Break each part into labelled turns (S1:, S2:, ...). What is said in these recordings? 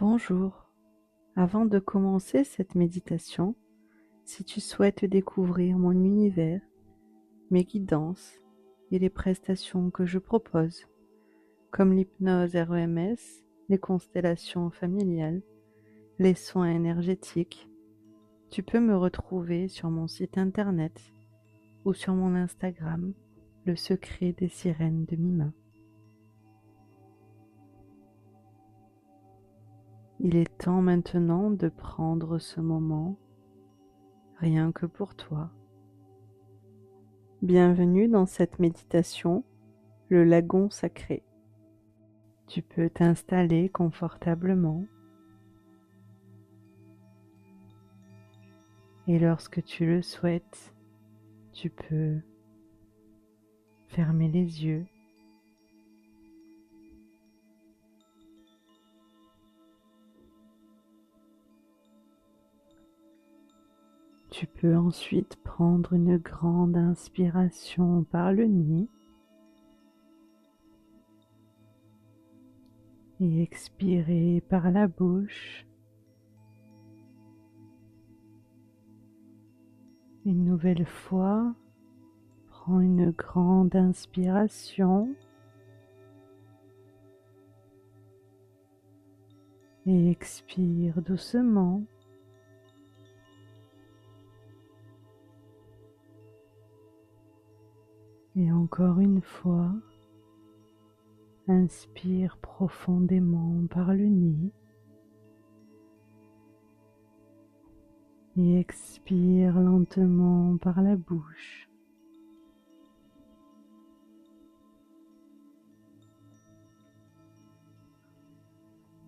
S1: Bonjour. Avant de commencer cette méditation, si tu souhaites découvrir mon univers, mes guidances et les prestations que je propose, comme l'hypnose REMS, les constellations familiales, les soins énergétiques, tu peux me retrouver sur mon site internet ou sur mon Instagram, Le Secret des Sirènes de Mima. Il est temps maintenant de prendre ce moment rien que pour toi. Bienvenue dans cette méditation, le lagon sacré. Tu peux t'installer confortablement et lorsque tu le souhaites, tu peux fermer les yeux. Tu peux ensuite prendre une grande inspiration par le nez et expirer par la bouche. Une nouvelle fois, prends une grande inspiration et expire doucement. Et encore une fois, inspire profondément par le nez et expire lentement par la bouche.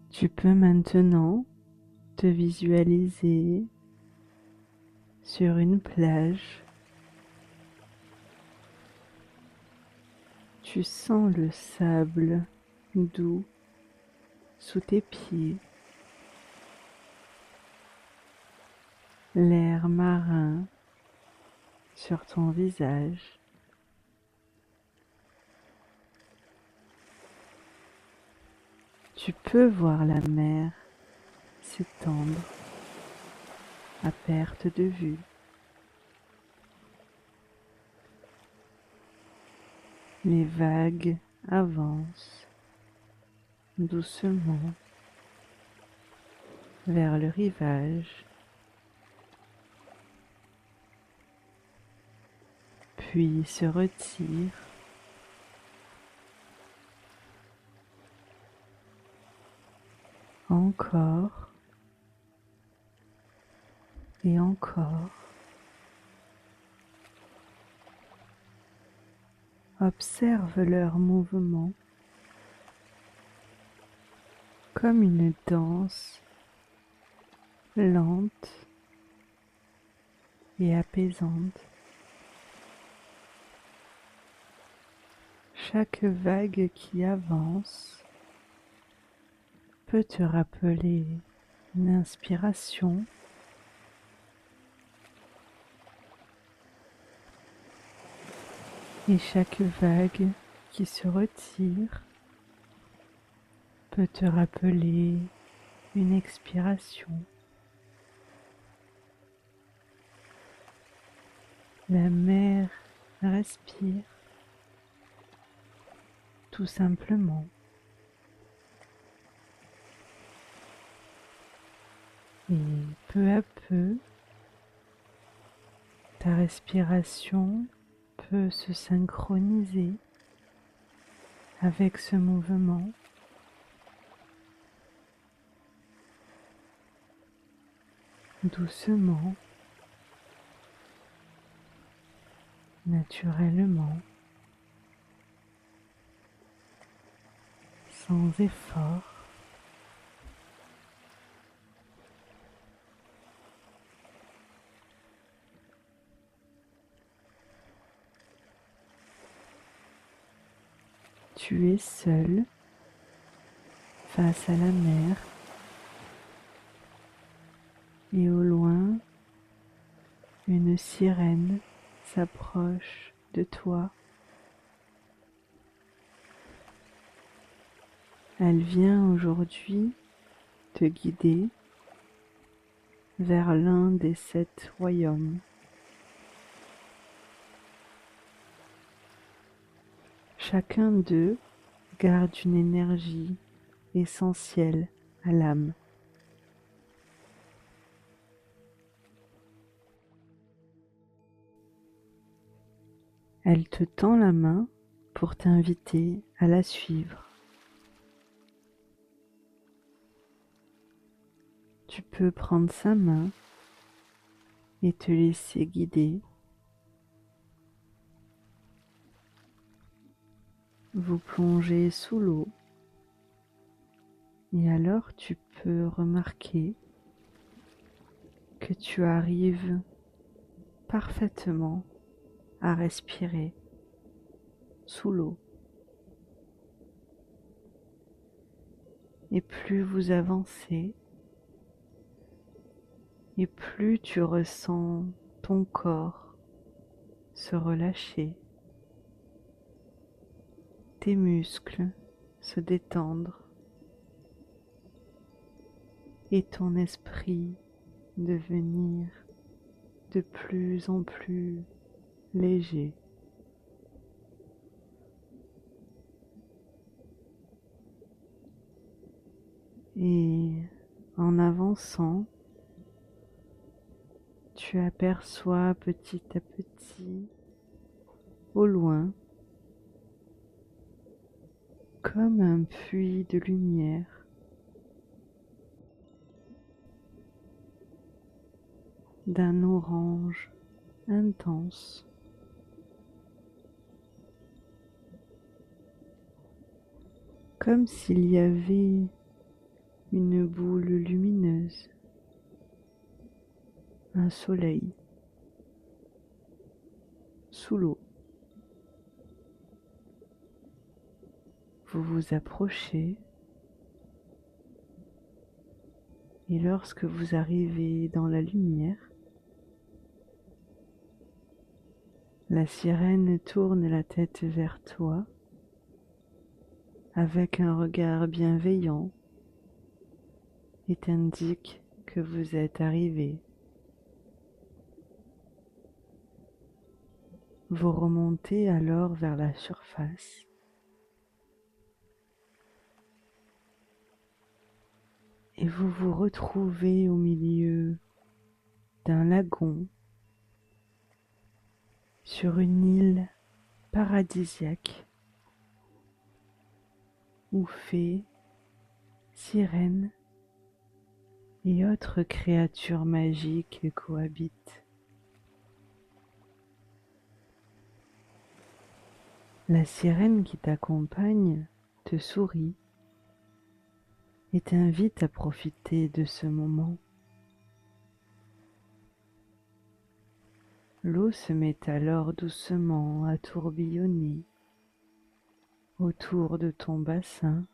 S1: Tu peux maintenant te visualiser sur une plage. Tu sens le sable doux sous tes pieds, l'air marin sur ton visage. Tu peux voir la mer s'étendre à perte de vue. Les vagues avancent doucement vers le rivage, puis se retirent. Encore et encore. Observe leur mouvement comme une danse lente et apaisante. Chaque vague qui avance peut te rappeler une inspiration et chaque vague qui se retire peut te rappeler une expiration. La mer respire tout simplement. Et peu à peu, ta respiration peut se synchroniser avec ce mouvement. Doucement, naturellement, sans effort. Tu es seul face à la mer et au loin, une sirène s'approche de toi. Elle vient aujourd'hui te guider vers l'un des 7 royaumes. Chacun d'eux garde une énergie essentielle à l'âme. Elle te tend la main pour t'inviter à la suivre. Tu peux prendre sa main et te laisser guider. Vous plongez sous l'eau et alors tu peux remarquer que tu arrives parfaitement à respirer sous l'eau. Et plus vous avancez, et plus tu ressens ton corps se relâcher, tes muscles se détendre et ton esprit devenir de plus en plus léger. Et en avançant, tu aperçois petit à petit, au loin, comme un puits de lumière, d'un orange intense. Comme s'il y avait une boule lumineuse, un soleil sous l'eau. Vous vous approchez et lorsque vous arrivez dans la lumière, la sirène tourne la tête vers toi avec un regard bienveillant et t'indique que vous êtes arrivé. Vous remontez alors vers la surface et vous vous retrouvez au milieu d'un lagon sur une île paradisiaque où fées, sirènes et autres créatures magiques cohabitent. La sirène qui t'accompagne te sourit et t'invite à profiter de ce moment. L'eau se met alors doucement à tourbillonner autour de ton bassin,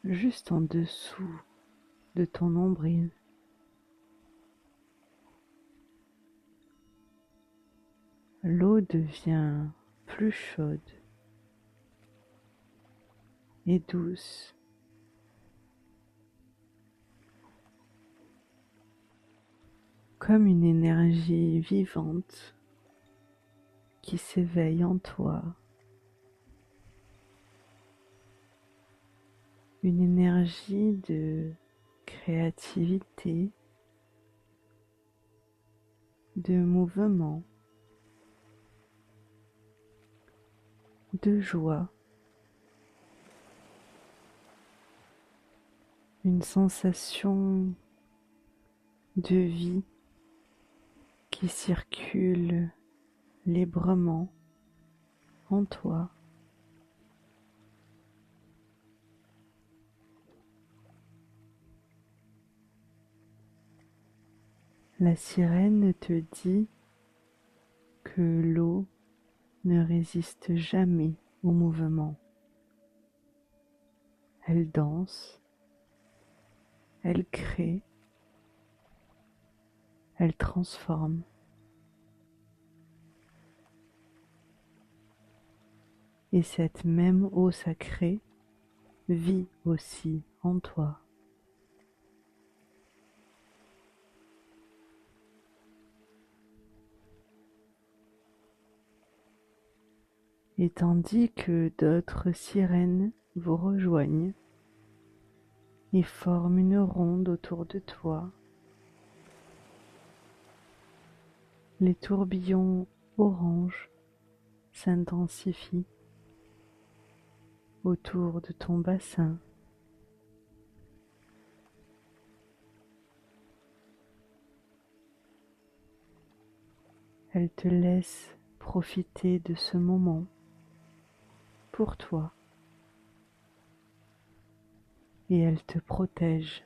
S1: juste en dessous de ton nombril. L'eau devient plus chaude et douce. Comme une énergie vivante qui s'éveille en toi. Une énergie de créativité, de mouvement, de joie. Une sensation de vie qui circule librement en toi. La sirène te dit que l'eau ne résiste jamais au mouvement. Elle danse, elle crée, elle transforme. Et cette même eau sacrée vit aussi en toi. Et tandis que d'autres sirènes vous rejoignent et forment une ronde autour de toi, les tourbillons orange s'intensifient autour de ton bassin. Elles te laissent profiter de ce moment pour toi et elles te protègent.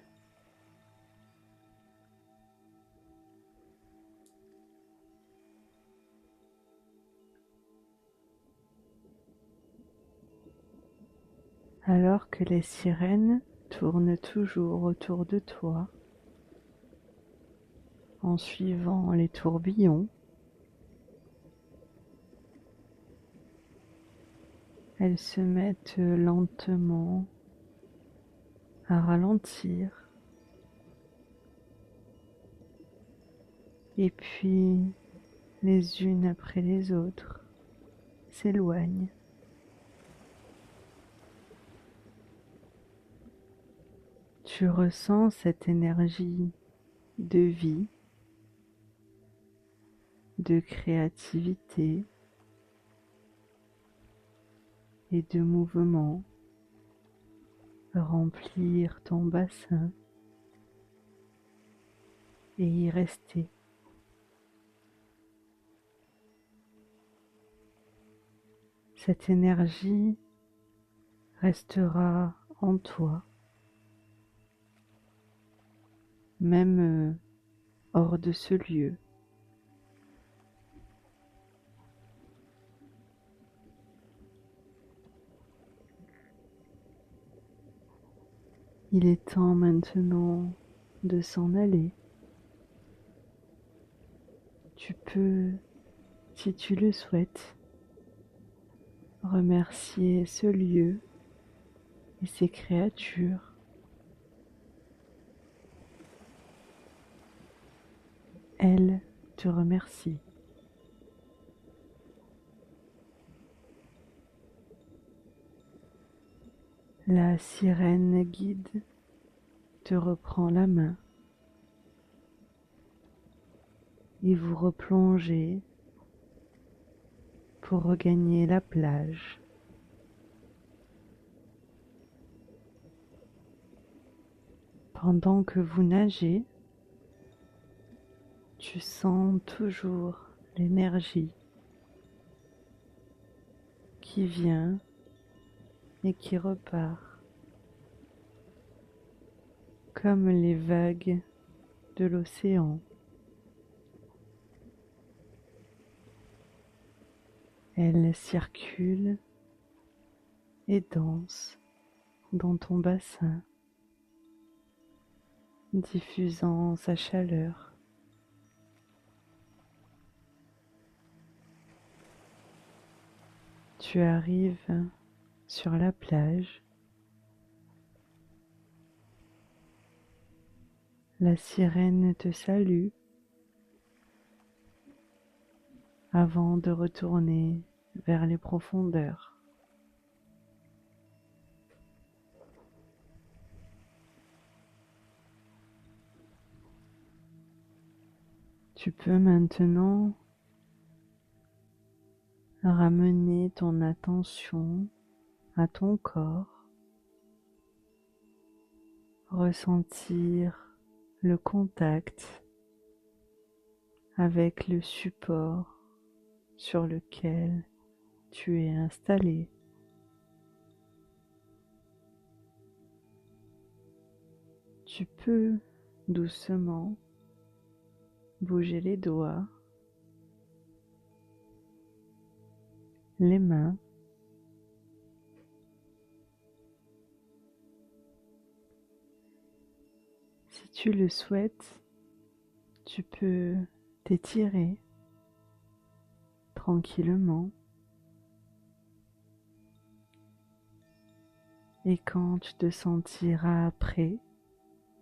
S1: Alors que les sirènes tournent toujours autour de toi en suivant les tourbillons, elles se mettent lentement à ralentir et puis les unes après les autres s'éloignent. Tu ressens cette énergie de vie, de créativité et de mouvement remplir ton bassin et y rester. Cette énergie restera en toi, même hors de ce lieu. Il est temps maintenant de s'en aller. Tu peux, si tu le souhaites, remercier ce lieu et ses créatures. Elles te remercient. La sirène guide te reprend la main et vous replongez pour regagner la plage. Pendant que vous nagez, tu sens toujours l'énergie qui vient et qui repart, comme les vagues de l'océan. Elles circulent et dansent dans ton bassin, diffusant sa chaleur. Tu arrives sur la plage. La sirène te salue avant de retourner vers les profondeurs. Tu peux maintenant ramener ton attention à ton corps, ressentir le contact avec le support sur lequel tu es installé. Tu peux doucement bouger les doigts, les mains, si tu le souhaites, tu peux t'étirer tranquillement. Et quand tu te sentiras prêt,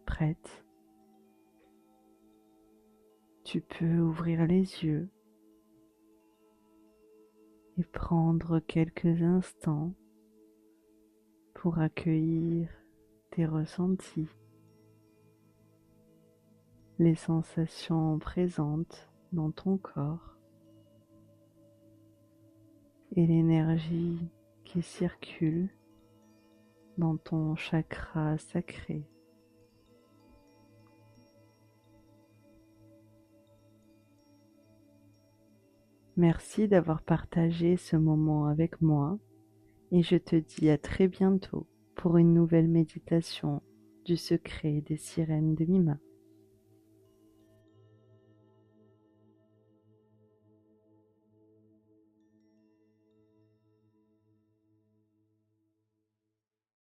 S1: prête, tu peux ouvrir les yeux et prendre quelques instants pour accueillir tes ressentis, les sensations présentes dans ton corps et l'énergie qui circule dans ton chakra sacré. Merci d'avoir partagé ce moment avec moi et je te dis à très bientôt pour une nouvelle méditation du secret des sirènes de Mima.